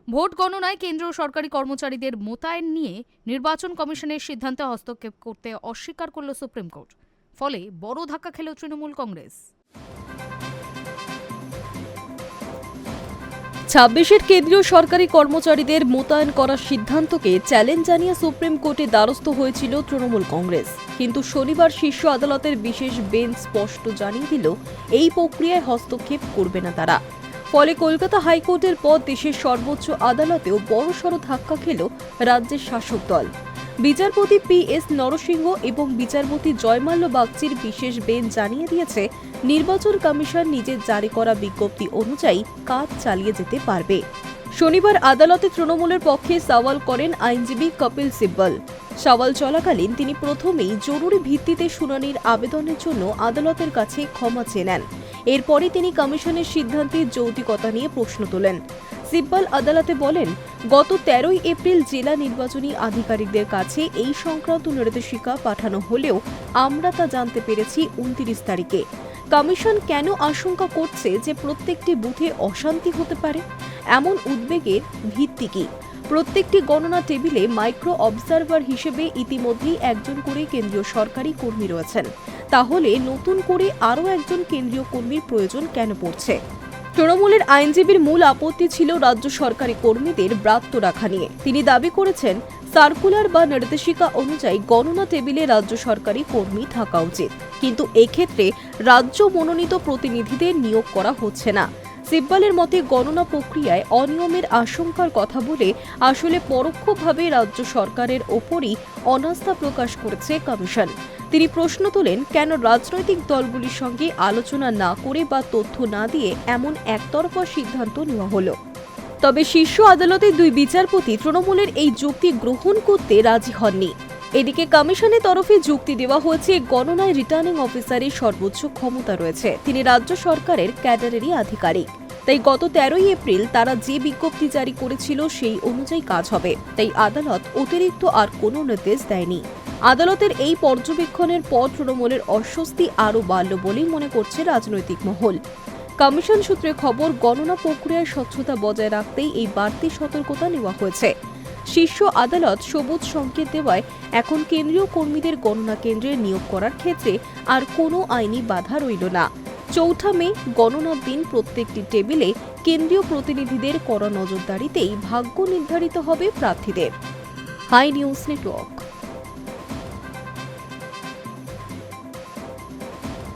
Vote গণনায় কেন্দ্রীয় সরকারি কর্মচারীদের মোতায়েন নিয়ে নির্বাচন কমিশনের সিদ্ধান্তে হস্তক্ষেপ করতে অস্বীকার করল সুপ্রিম কোর্ট। ফলে বড় ধাক্কা খেল তৃণমূল কংগ্রেস। ২৬-এর কেন্দ্রীয় সরকারি কর্মচারীদের মোতায়েন করার সিদ্ধান্তকে চ্যালেঞ্জ জানিয়ে সুপ্রিম কোর্টে দ্বারস্থ হয়েছিল তৃণমূল কংগ্রেস। কিন্তু শনিবার শীর্ষ আদালতের বিশেষ বেঞ্চ স্পষ্ট জানিয়ে দিল এই প্রক্রিয়ায় হস্তক্ষেপ করবে না তারা। ফলে কলকাতা হাইকোর্টের পর দেশের সর্বোচ্চ আদালতেও বড়সড় ধাক্কা খেল রাজ্যের শাসক দল। বিচারপতি পি.এস. নরসিংহ এবং বিচারপতি জয়মাল্য বাগচির বিশেষ বেঞ্চ জানিয়ে দিয়েছে, নির্বাচন কমিশন নিজের জারি করা বিজ্ঞপ্তি অনুযায়ী কাজ চালিয়ে যেতে পারবে। শনিবার আদালতে তৃণমূলের পক্ষে সওয়াল করেন আইনজীবী কপিল সিব্বল। সওয়াল চলাকালীন তিনি প্রথমেই জরুরি ভিত্তিতে শুনানির আবেদনের জন্য আদালতের কাছে ক্ষমা চেয়ে নেন। এরপরে তিনি কমিশনের সিদ্ধান্তের যৌক্তিকতা নিয়ে প্রশ্ন তোলেন। সিব্বল আদালতে বলেন, গত ১৩ এপ্রিল জেলা নির্বাচনী আধিকারিকদের কাছে এই সংক্রান্ত নির্দেশিকা পাঠানো হলেও আমরা তা জানতে পেরেছি ২৯ তারিখে। কমিশন কেন আশঙ্কা করছে যে প্রত্যেকটি বুথে অশান্তি হতে পারে? এমন উদ্বেগের ভিত্তি কি? প্রত্যেকটি গণনা টেবিলে মাইক্রো অবজারভার হিসেবে ইতিমধ্যেই একজন করে কেন্দ্রীয় সরকারি কর্মী রয়েছেন। তাহলে নতুন করে আরও একজন কেন্দ্রীয় কর্মীর প্রয়োজন কেন পড়ছে? তৃণমূলের আইনজীবীর মূল আপত্তি ছিল রাজ্য সরকারি কর্মীদের ব্রাত্য রাখা নিয়ে। তিনি দাবি করেছেন, সার্কুলার বা নির্দেশিকা অনুযায়ী গণনা টেবিলে রাজ্য সরকারি কর্মী থাকা উচিত, কিন্তু এক্ষেত্রে রাজ্য মনোনীত প্রতিনিধিদের নিয়োগ করা হচ্ছে না। সিব্বলের মতে গণনা প্রক্রিয়ায় অনিয়মের আশঙ্কার কথা বলে আসলে পরোক্ষভাবে রাজ্য সরকারের ওপরই অনাস্থা প্রকাশ করেছে কমিশন। তিনি প্রশ্ন তোলেন, কেন রাজনৈতিক দলগুলির সঙ্গে আলোচনা না করে বা তথ্য না দিয়ে এমন একতরফা সিদ্ধান্ত নেওয়া হলো। তবে শীর্ষ আদালতের দুই বিচারপতি তৃণমূলের এই যুক্তি গ্রহণ করতে রাজি হননি। এদিকে কমিশনের তরফে যুক্তি দেওয়া হয়েছে, গণনায় রিটার্নিং অফিসারের সর্বোচ্চ ক্ষমতা রয়েছে, তিনি রাজ্য সরকারের ক্যাডারেরই আধিকারিক। তাই গত ১৩ এপ্রিল তারা যে বিজ্ঞপ্তি জারি করেছিল সেই অনুযায়ী কাজ হবে। তাই আদালত অতিরিক্ত আর কোনো নির্দেশ দেয়নি। আদালতের এই পর্যবেক্ষণের পর তৃণমূলের অস্বস্তি আরও বাড়ল বলেই মনে করছে রাজনৈতিক মহল। কমিশন সূত্রে খবর, গণনা প্রক্রিয়ায় স্বচ্ছতা বজায় রাখতেই এই বাড়তি সতর্কতা নেওয়া হয়েছে। শীর্ষ আদালত সবুজ সংকেত দেওয়ায় এখন কেন্দ্রীয় কর্মীদের গণনা কেন্দ্রে নিয়োগ করার ক্ষেত্রে আর কোনো আইনি বাধা রইল না। ৪ মে গণনার দিন প্রত্যেকটি টেবিলে কেন্দ্রীয় প্রতিনিধিদের কড়া নজরদারিতেই ভাগ্য নির্ধারিত হবে প্রার্থীদের। Hi news network.